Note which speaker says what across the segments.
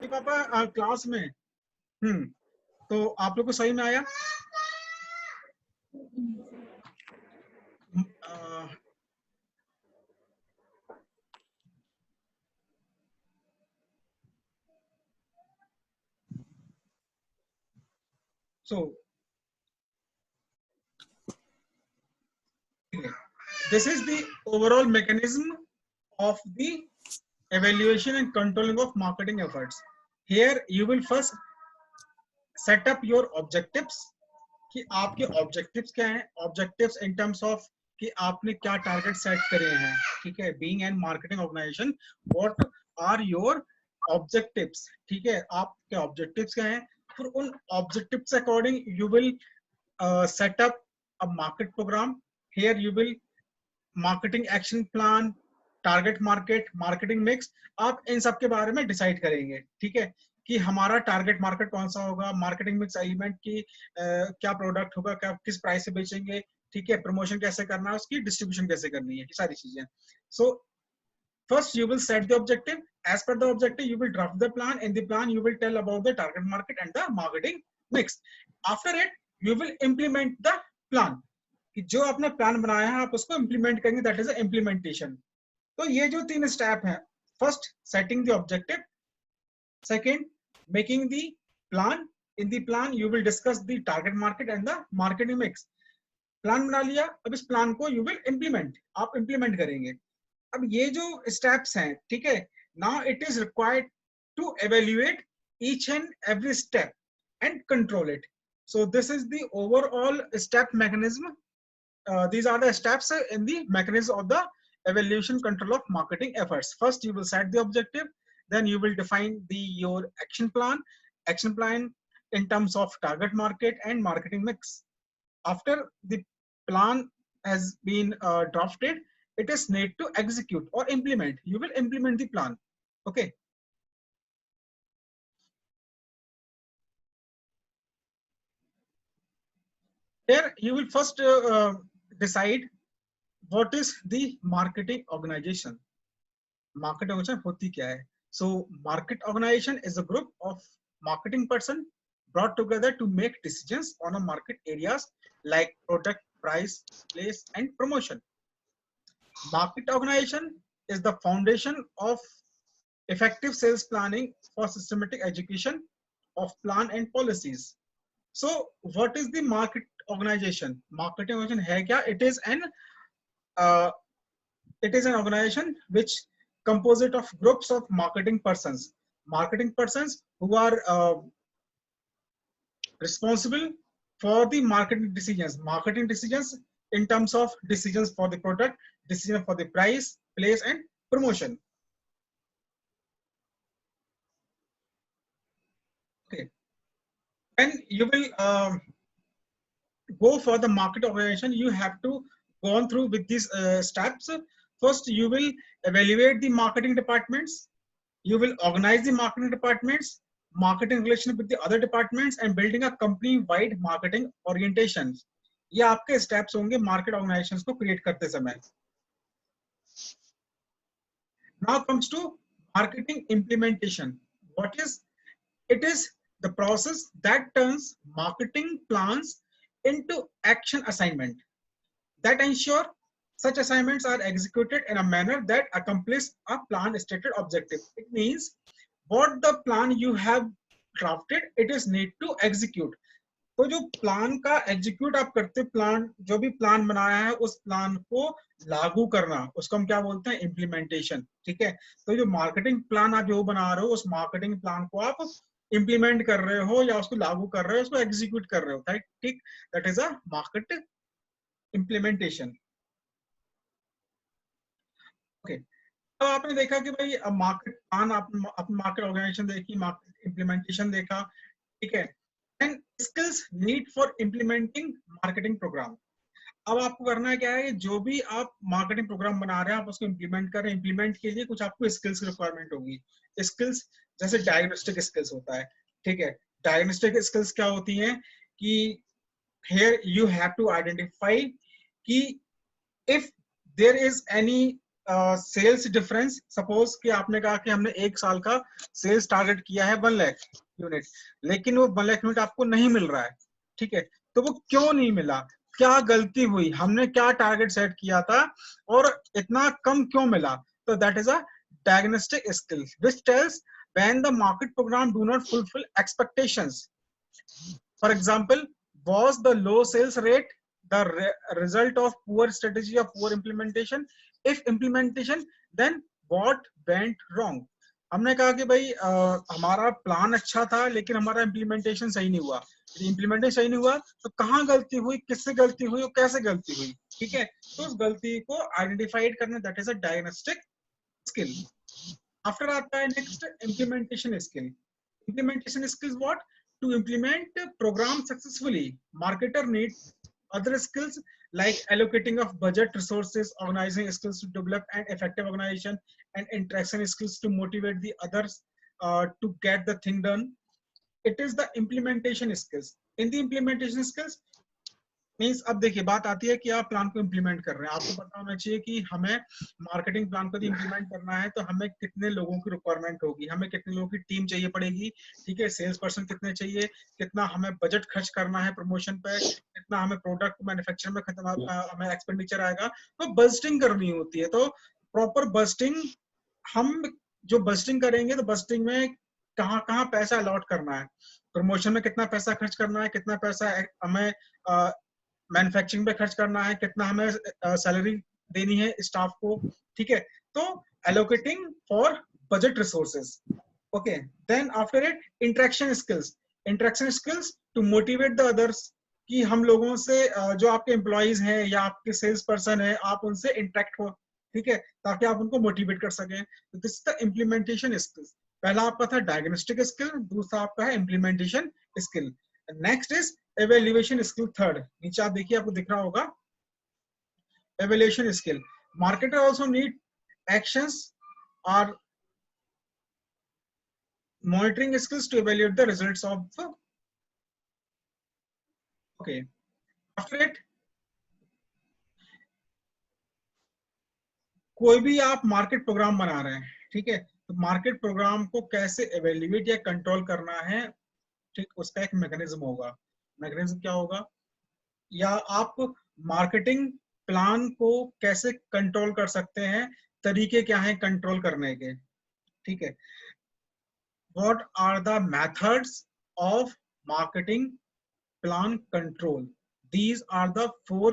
Speaker 1: पापा क्लास में। तो आप लोग को सही में आया? So this is the overall mechanism of the evaluation and controlling of marketing efforts. Here you will first set up your objectives कि आपके ऑब्जेक्टिव्स क्या हैं, ऑब्जेक्टिव्स इन टर्म्स ऑफ कि आपने क्या टारगेट सेट करे हैं, ठीक है। Being an marketing organization, what are your objectives, ठीक है, आपके ऑब्जेक्टिव्स क्या हैं। फिर उन ऑब्जेक्टिव्स से according you will set up a market program. Here you will marketing action plan, target market, marketing mix, आप इन सब के बारे में डिसाइड करेंगे, ठीक है, कि हमारा टारगेट मार्केट कौन सा होगा, मार्केटिंग मिक्स एलिमेंट की क्या प्रोडक्ट होगा, क्या किस प्राइस से बेचेंगे, ठीक है, प्रमोशन कैसे करना है, उसकी डिस्ट्रीब्यूशन कैसे करनी है, ये सारी चीजें। सो first you will set the objective. As per the objective you will draft the plan. In the plan you will tell about the target market and the marketing mix. After it you will implement the plan, कि जो आपने plan बनाया है आप उसको implement करेंगे, that is implementation. तो ये जो 3 स्टेप है, first setting the objective, second making the plan, in the plan you will discuss the target market and the marketing mix. Plan बना लिया, अब इस प्लान को यू विल इम्प्लीमेंट, आप इम्प्लीमेंट करेंगे। अब ये जो स्टेप्स हैं, ठीक है, now it is required to evaluate each and every step and control it. So this is the overall step mechanism. These are the steps in the mechanism of the evaluation control of marketing efforts. First you will set the objective, then you will define your action plan in terms of target market and marketing mix. After the plan has been drafted, it is need to execute or implement. You will implement the plan. Okay. Here you will first decide what is the marketing organization. Market organization होती क्या है? So market organization is a group of marketing person brought together to make decisions on a market areas like product, price, place and promotion. Market organization is the foundation of effective sales planning for systematic education of plan and policies. So what is the market organization? Marketing organization है क्या? Uh, it is an organization which composite of groups of marketing persons who are responsible for the marketing decisions in terms of decisions for the product, decision for the price, place and promotion. Okay, when you will go for the market organization, you have to go on through with these steps. First you will evaluate the marketing departments, you will organize the marketing departments, marketing relation with the other departments and building a company wide marketing orientation. ये आपके steps होंगे market organisations को create करते समय. Now comes to marketing implementation. What is it? Is the process that turns marketing plans into action assignment that ensure such assignments are executed in a manner that accomplish a plan stated objective. It means what the plan you have drafted, it is need to execute. तो जो plan का execute आप करते, plan जो भी plan बनाया है उस प्लान को लागू करना, उसको हम क्या बोलते हैं? इम्प्लीमेंटेशन. ठीक है, तो जो मार्केटिंग प्लान आप जो बना रहे हो उस मार्केटिंग प्लान को आप इम्प्लीमेंट कर रहे हो या उसको लागू कर रहे हो, उसको एग्जीक्यूट कर रहे हो, ठीक, that is a market implementation. Okay, तो आपने देखा कि भाई मार्केट प्लान, आपने मार्केट ऑर्गेनाइजेशन देखी, मार्केट इम्प्लीमेंटेशन देखा, ठीक है, and skills need for implementing marketing program. अब आपको करना है क्या है, जो भी आप मार्केटिंग प्रोग्राम बना रहे हैं आप उसको इम्प्लीमेंट कर रहे हैं, इम्प्लीमेंट के लिए कुछ आपको स्किल्स की रिक्वायरमेंट होगी. स्किल्स जैसे डायग्नोस्टिक स्किल्स होता है, ठीक है, डायग्नोस्टिक स्किल्स क्या होती हैं कि here you have to identify कि if there is any sales difference, suppose कि आपने कहा कि हमने एक साल का सेल्स टारगेट किया है 1 लाख यूनिट, लेकिन वो 1 लाख यूनिट आपको नहीं मिल रहा है, ठीक है, तो वो क्यों नहीं मिला, क्या गलती हुई, हमने क्या टारगेट सेट किया था और इतना कम क्यों मिला, तो that is a diagnostic skill which tells when the market program do not fulfill expectations. For example, was the low sales rate the result of poor strategy or poor implementation? If implementation, then what went wrong? हमने कहा कि भाई हमारा plan अच्छा था लेकिन हमारा implementation सही नहीं हुआ, इम्प्लीमेंटेशन सही नहीं हुआ तो कहाँ गलती हुई, किससे गलती हुई और कैसे गलती हुई, ठीक है, तो उस गलती को आइडेंटिफाइड करना, that is a diagnostic skill. After आता है next implementation skill. Implementation skills what? To implement a program successfully, marketer need other skills like allocating of budget resources, organizing skills to develop an effective organization, and interaction skills to motivate the others to get the thing done. It is the implementation skills. In the implementation skills means, अब देखिए बात आती है कि आप plan को implement कर रहे हैं, आपको पता होना चाहिए कि हमें मार्केटिंग प्लान को इम्प्लीमेंट करना है तो हमें कितने लोगों की रिक्वायरमेंट होगी, हमें कितने लोगों की टीम चाहिए पड़ेगी, ठीक है, सेल्स पर्सन कितने चाहिए, कितना हमें बजट खर्च करना है प्रमोशन पे, कितना हमें प्रोडक्ट मैन्युफैक्चर में खत्म हमें एक्सपेंडिचर आएगा, तो बजटिंग करनी होती है. तो प्रॉपर बजटिंग, हम जो बजटिंग करेंगे तो बजटिंग में कहाँ कहाँ पैसा अलॉट करना है, प्रमोशन में कितना पैसा खर्च करना है, कितना पैसा हमें मैन्युफैक्चरिंग पे खर्च करना है, कितना हमें सैलरी देनी है स्टाफ को, ठीक है, तो allocating for budget resources. Okay, then after it interaction skills to motivate the others, कि हम लोगों से जो आपके एम्प्लॉइज हैं या आपके सेल्स पर्सन है, आप उनसे इंटरेक्ट हो, ठीक है, ताकि आप उनको मोटिवेट कर सकें. तो दिस द इम्प्लीमेंटेशन स्किल्स. पहला आपका था डायग्नोस्टिक स्किल, दूसरा आपका है implementation skill. Next is evaluation skill. Third, नीचे आप देखिए, आपको दिख रहा होगा evaluation skill. Marketer also need actions or monitoring skills to evaluate the results of the. Okay, after it, कोई भी आप मार्केट प्रोग्राम बना रहे हैं, ठीक है, तो मार्केट प्रोग्राम को कैसे एवेल्युएट या कंट्रोल करना है, ठीक, उसका एक मैकेनिज्म होगा. मैकेनिज्म क्या होगा, या आप मार्केटिंग प्लान को कैसे कंट्रोल कर सकते हैं, तरीके क्या हैं कंट्रोल करने के, ठीक है. What are the methods of marketing plan control? These are the 4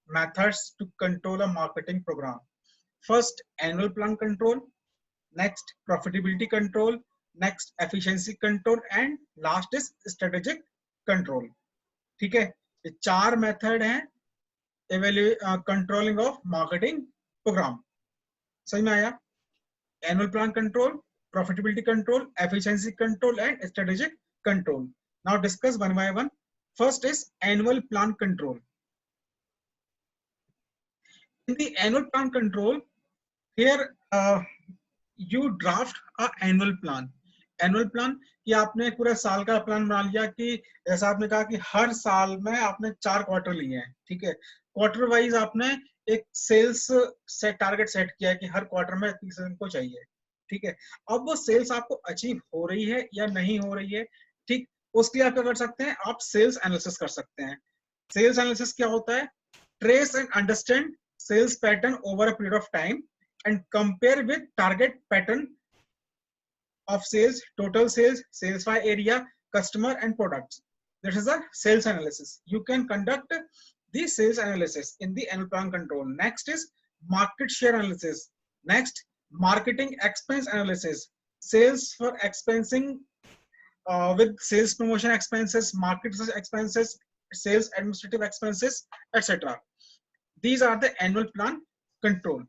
Speaker 1: methods to control a marketing program. First, annual plan control. Next, profitability control. Next, efficiency control, and last is strategic control. ठीक है, ये 4 method हैं controlling of marketing programme. समझ में आया? Annual plan control, profitability control, efficiency control, and strategic control. Now discuss one by one. First is annual plan control. In the annual plan control, here you draft a annual plan. Annual plan कि आपने पूरा साल का plan बना लिया, कि जैसा आपने कहा कि हर साल में आपने 4 क्वार्टर लिए हैं, ठीक है, क्वार्टर वाइज आपने एक सेल्स से टारगेट सेट किया है कि हर क्वार्टर में इतनी सेल को चाहिए, ठीक है. अब वो सेल्स आपको अचीव हो रही है या नहीं हो रही है, ठीक, उसके लिए आप क्या कर सकते हैं, आप सेल्स एनालिसिस कर सकते हैं. सेल्स एनालिसिस क्या होता है, trace and understand sales pattern over a period of time and compare with target pattern of sales, total sales, sales by area, customer, and products. This is a sales analysis. You can conduct the sales analysis in the annual plan control. Next is market share analysis. Next, marketing expense analysis. Sales for expensing with sales promotion expenses, market expenses, sales administrative expenses, etc. These are the annual plan control.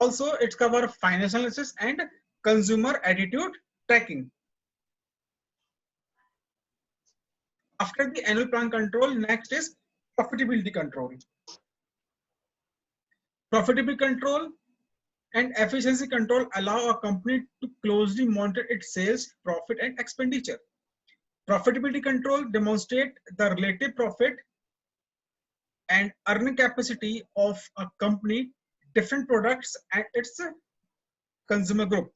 Speaker 1: Also, it covers financial analysis and consumer attitude tracking. After the annual plan control, next is profitability control. Profitability control and efficiency control allow a company to closely monitor its sales, profit, and expenditure. Profitability control demonstrate the relative profit and earning capacity of a company, different products and its consumer group.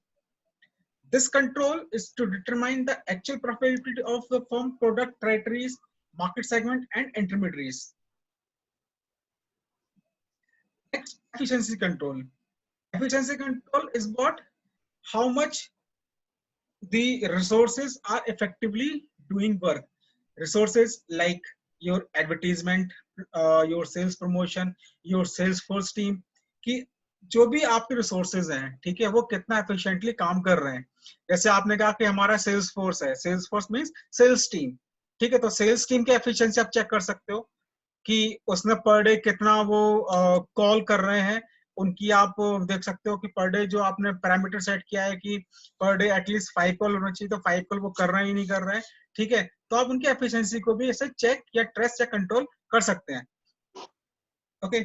Speaker 1: This control is to determine the actual profitability of the firm, product territories, market segment, and intermediaries. Next, efficiency control. Efficiency control is what? How much the resources are effectively doing work. Resources like your advertisement, your sales promotion, your sales force team, कि जो भी आपके resources हैं, ठीक है, वो कितना efficiently काम कर रहे हैं. जैसे आपने कहा कि हमारा सेल्स फोर्स है, sales force means sales team, ठीक है, तो सेल्स टीम की एफिशिएंसी आप चेक कर सकते हो कि उसने पर डे कितना वो कॉल कर रहे हैं. उनकी आप देख सकते हो कि पर डे जो आपने पैरामीटर सेट किया है कि पर डे एटलीस्ट 5 कॉल होना चाहिए, तो 5 कॉल वो कर रहे हैं ही नहीं कर रहे हैं, ठीक है, तो आप उनकी एफिशिएंसी को भी ऐसे चेक या ट्रेस या कंट्रोल कर सकते हैं. Okay.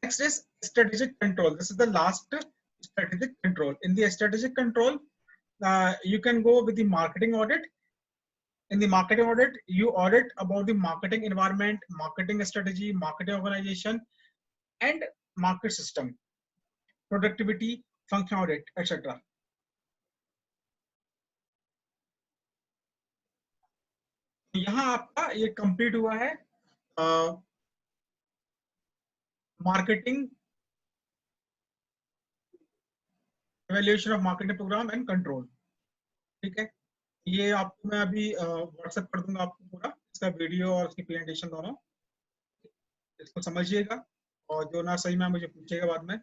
Speaker 1: Next is strategic control. This is the last strategic control. In the strategic control, you can go with the marketing audit. In the marketing audit, you audit about the marketing environment, marketing strategy, marketing organization, and market system, productivity, function audit, etc. यहाँ आपका ये complete हुआ है marketing evaluation of marketing program and control. ठीक है, ये आपको मैं अभी व्हाट्सएप कर दूंगा आपको पूरा इसका वीडियो और उसकी प्रेजेंटेशन दोनों. इसको समझिएगा और जो ना सही में मुझे पूछिएगा बाद में.